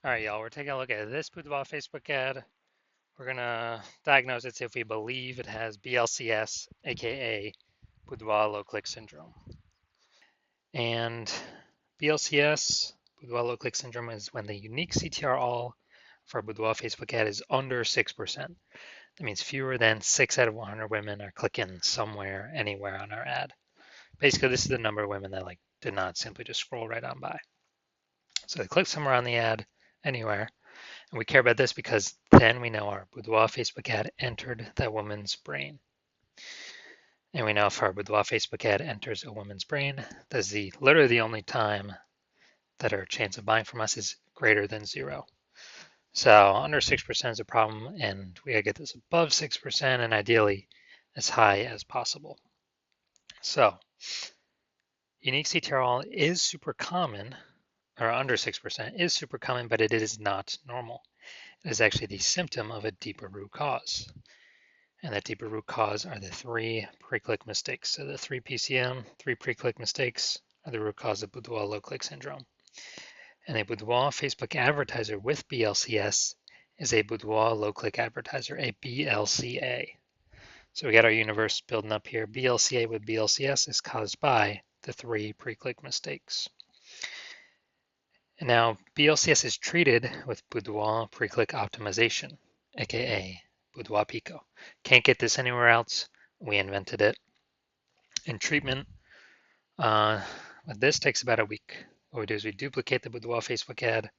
All right, y'all, we're taking a look at this Boudoir Facebook ad. We're gonna diagnose it, see if we believe it has BLCS, aka Boudoir low click syndrome. And BLCS, Boudoir low click syndrome, is when the unique CTR all for a Boudoir Facebook ad is under 6%. That means fewer than 6 out of 100 women are clicking somewhere, anywhere on our ad. Basically, this is the number of women that did not simply just scroll right on by. So they click somewhere on the ad, anywhere. And we care about this because then we know our Boudoir Facebook ad entered that woman's brain. And we know if our Boudoir Facebook ad enters a woman's brain, that's literally the only time that our chance of buying from us is greater than 0. So under 6% is a problem, and we gotta get this above 6% and ideally as high as possible. So unique CTRL is super common, or under 6% is super common, but it is not normal. It is actually the symptom of a deeper root cause. And that deeper root cause are the 3 pre-click mistakes. So the 3 PCM, 3 pre-click mistakes are the root cause of Boudoir low-click syndrome. And a Boudoir Facebook advertiser with BLCS is a Boudoir low-click advertiser, a BLCA. So we got our universe building up here. BLCA with BLCS is caused by the 3 pre-click mistakes. And now BLCS is treated with Boudoir pre-click optimization, aka Boudoir Pico. Can't get this anywhere else. We invented it. And treatment with this takes about a week. What we do is we duplicate the Boudoir Facebook ad,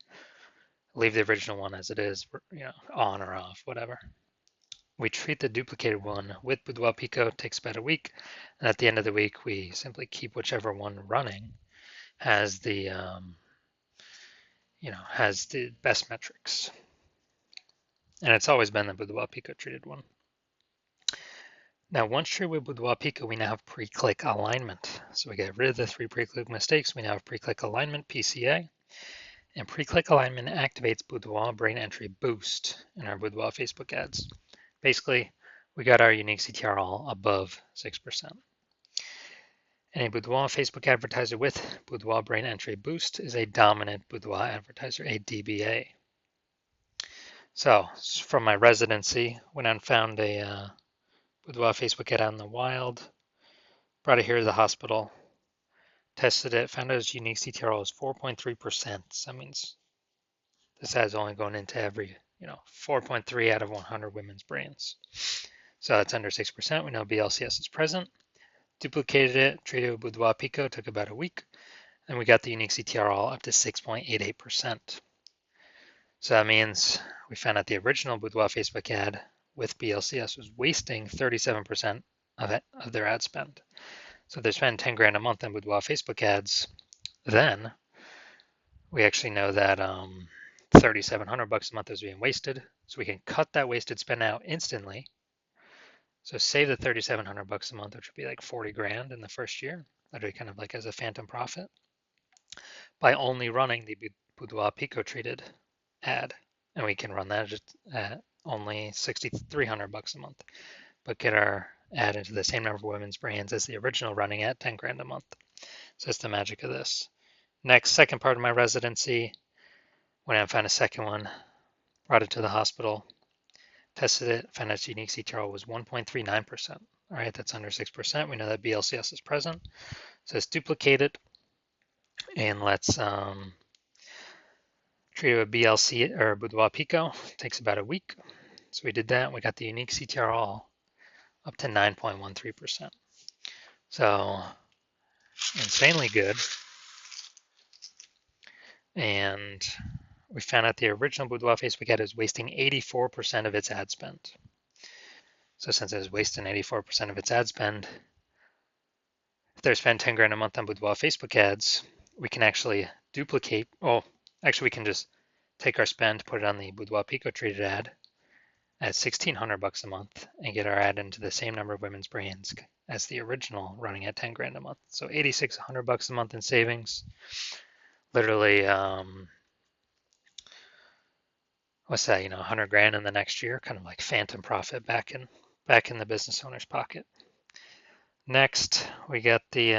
leave the original one as it is, on or off, whatever. We treat the duplicated one with Boudoir Pico, takes about a week, and at the end of the week, we simply keep whichever one running has the has the best metrics. And it's always been the Boudoir Pico treated one. Now, once treated with Boudoir Pico, we now have pre-click alignment. So we get rid of the 3 pre-click mistakes. We now have pre-click alignment, PCA. And pre-click alignment activates Boudoir brain entry boost in our Boudoir Facebook ads. Basically, we got our unique CTR all above 6%. And a Boudoir Facebook advertiser with Boudoir brain entry boost is a dominant Boudoir advertiser, a DBA. So from my residency, went out and found a Boudoir Facebook ad out in the wild, brought it here to the hospital, tested it, found out its unique CTRL is 4.3%. So that means this ad is only going into every, 4.3 out of 100 women's brains. So that's under 6%. We know BLCS is present. Duplicated it, treated with Boudoir Pico, took about a week, and we got the unique CTRL up to 6.88%. So that means we found out the original Boudoir Facebook ad with BLCS was wasting 37% of their ad spend. So if they're spending 10 grand a month on Boudoir Facebook ads, then we actually know that 3,700 bucks a month is being wasted. So we can cut that wasted spend out instantly. So save the 3,700 bucks a month, which would be like 40 grand in the first year. That'd be kind of like as a phantom profit by only running the Boudoir Pico treated ad. And we can run that just at only 6,300 bucks a month, but get our ad into the same number of women's brains as the original running at 10 grand a month. So that's the magic of this. Next, second part of my residency, went out and found a second one, brought it to the hospital, tested it, found its unique CTRL was 1.39%. All right, that's under 6%. We know that BLCS is present. So let's duplicate it and let's treat it with BLC or Boudoir Pico. It takes about a week. So we did that. We got the unique CTRL up to 9.13%. So insanely good. And we found out the original Boudoir Facebook ad is wasting 84% of its ad spend. So since it is wasting 84% of its ad spend, if they're spending 10 grand a month on Boudoir Facebook ads, we can actually duplicate, we can just take our spend, put it on the Boudoir Pico treated ad at 1,600 bucks a month and get our ad into the same number of women's brains as the original running at 10 grand a month. So 8,600 bucks a month in savings. Literally, what's that, 100 grand in the next year, kind of like phantom profit back in the business owner's pocket. Next, we got the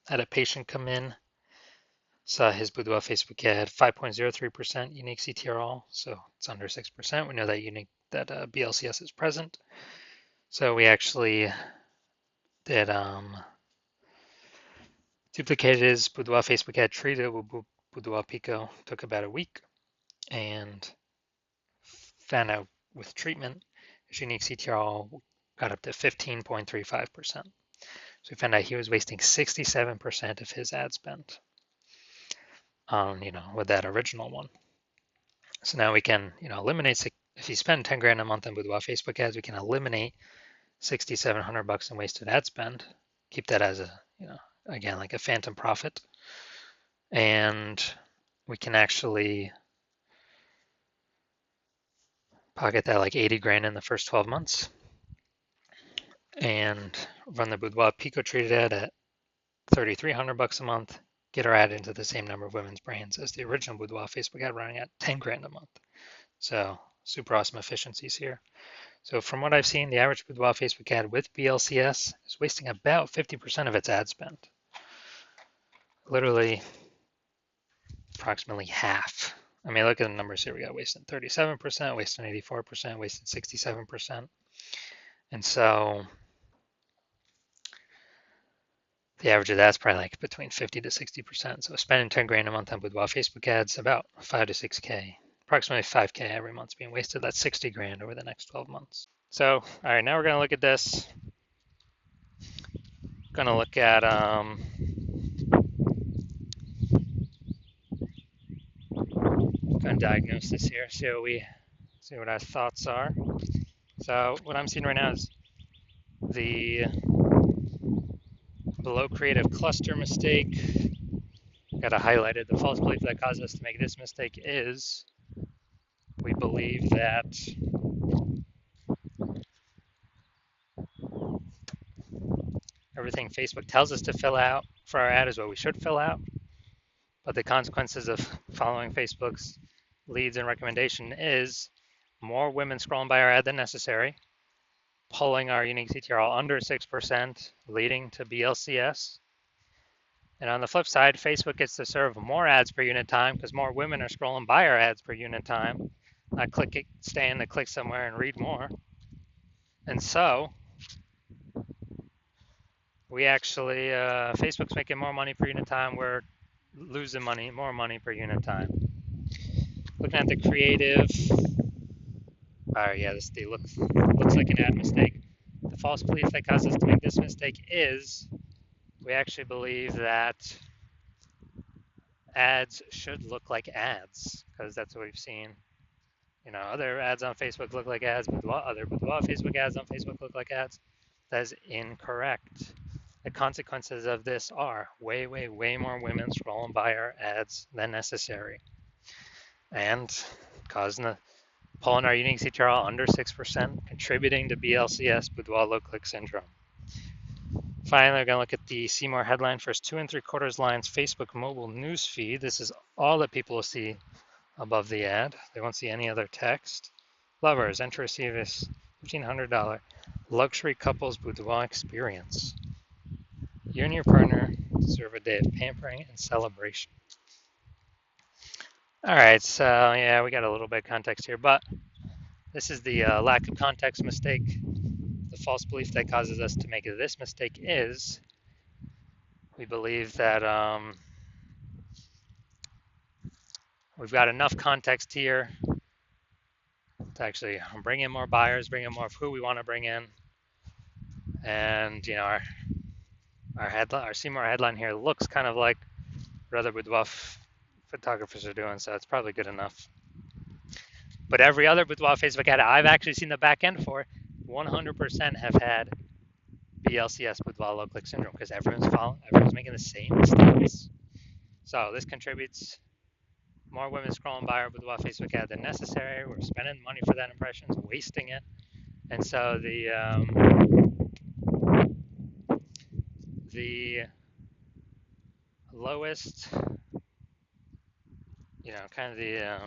had a patient come in, So his Boudoir Facebook ad, 5.03% unique CTRL, so it's under 6%. We know that BLCS is present. So we actually did duplicated his Boudoir Facebook ad, treated it with Boudoir Pico, took about a week, and found out with treatment, his unique CTRL got up to 15.35%. So we found out he was wasting 67% of his ad spend on, with that original one. So now we can, eliminate, if you spend 10 grand a month on Boudoir Facebook ads, we can eliminate $6,700 in wasted ad spend, keep that as a, again, like a phantom profit. And we can actually pocket that like 80 grand in the first 12 months and run the Boudoir Pico treated ad at $3,300 a month, get our ad into the same number of women's brains as the original Boudoir Facebook ad running at 10 grand a month. So super awesome efficiencies here. So from what I've seen, the average Boudoir Facebook ad with BLCS is wasting about 50% of its ad spend. Literally approximately half. I mean, look at the numbers here. We got wasted 37%, wasted 84%, wasted 67%. And so the average of that's probably like between 50 to 60%. So spending 10 grand a month on Boudoir Facebook ads, about 5 to 6K, approximately 5K every month being wasted. That's 60 grand over the next 12 months. So, all right, now we're going to look at this. Going to look at kind of diagnose this here, see what our thoughts are. So what I'm seeing right now is the below creative cluster mistake. Got it highlighted. The false belief that caused us to make this mistake is we believe that everything Facebook tells us to fill out for our ad is what we should fill out. But the consequences of following Facebook's leads and recommendation is more women scrolling by our ad than necessary, pulling our unique CTRL under 6%, leading to BLCS. And on the flip side, Facebook gets to serve more ads per unit time because more women are scrolling by our ads per unit time, not staying to click somewhere and read more. And so we actually, Facebook's making more money per unit time. We're losing more money per unit time. Looking at the creative, this looks like an ad mistake. The false belief that caused us to make this mistake is we actually believe that ads should look like ads because that's what we've seen. Other ads on Facebook look like ads, but other Facebook ads on Facebook look like ads. That is incorrect. The consequences of this are way, way, way more women scrolling by our ads than necessary and pulling our unique CTRL under 6%, contributing to BLCS, Boudoir low click syndrome. Finally, we're going to look at the see more headline. First 2 3/4 lines, Facebook mobile news feed. This is all that people will see above the ad. They won't see any other text. Lovers, enter receive this $1,500 luxury couples boudoir experience. You and your partner deserve a day of pampering and celebration. All right, so yeah, we got a little bit of context here, but this is the lack of context mistake. The false belief that causes us to make this mistake is we believe that we've got enough context here to actually bring in more buyers, bring in more of who we want to bring in. And our Seymour headline here looks kind of like what other boudoir photographers are doing, so it's probably good enough. But every other boudoir Facebook ad I've actually seen the back end for 100% have had BLCS boudoir low click syndrome because everyone's making the same mistakes. So this contributes more women scrolling by our boudoir Facebook ad than necessary. We're spending money for that impressions, wasting it. And so the lowest, kind of the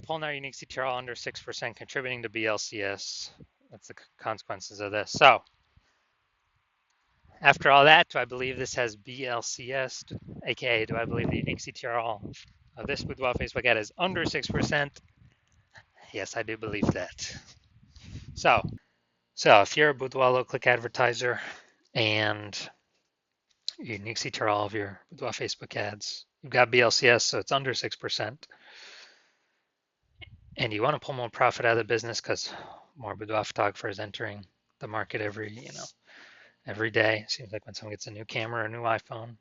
pulling our unique CTRL under 6%, contributing to BLCS. That's the consequences of this. So After all that, do I believe this has BLCS, aka do I believe the unique CTRL of this Boudoir Facebook ad is under 6%? Yes, I do believe that. So if you're a Boudoir low click advertiser and your unique CTRL of your Boudoir Facebook ads, you've got BLCS, so it's under 6%, and you want to pull more profit out of the business because more boudoir photographers entering the market every day. Seems like when someone gets a new camera or a new iPhone,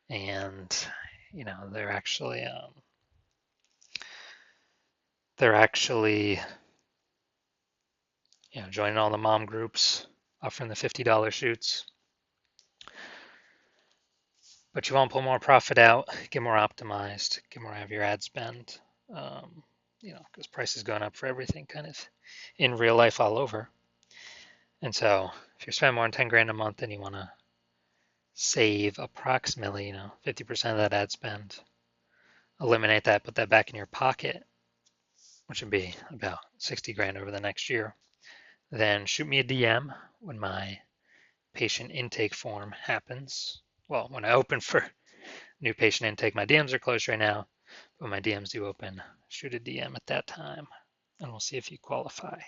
and they're actually joining all the mom groups, offering the $50 shoots. But you want to pull more profit out, get more optimized, get more out of your ad spend. Because price is going up for everything, kind of in real life all over. And so, if you're spending more than 10 grand a month, and you want to save approximately, 50% of that ad spend, eliminate that, put that back in your pocket, which would be about 60 grand over the next year, then shoot me a DM when my patient intake form happens. Well, when I open for new patient intake, my DMs are closed right now, but when my DMs do open, shoot a DM at that time, and we'll see if you qualify.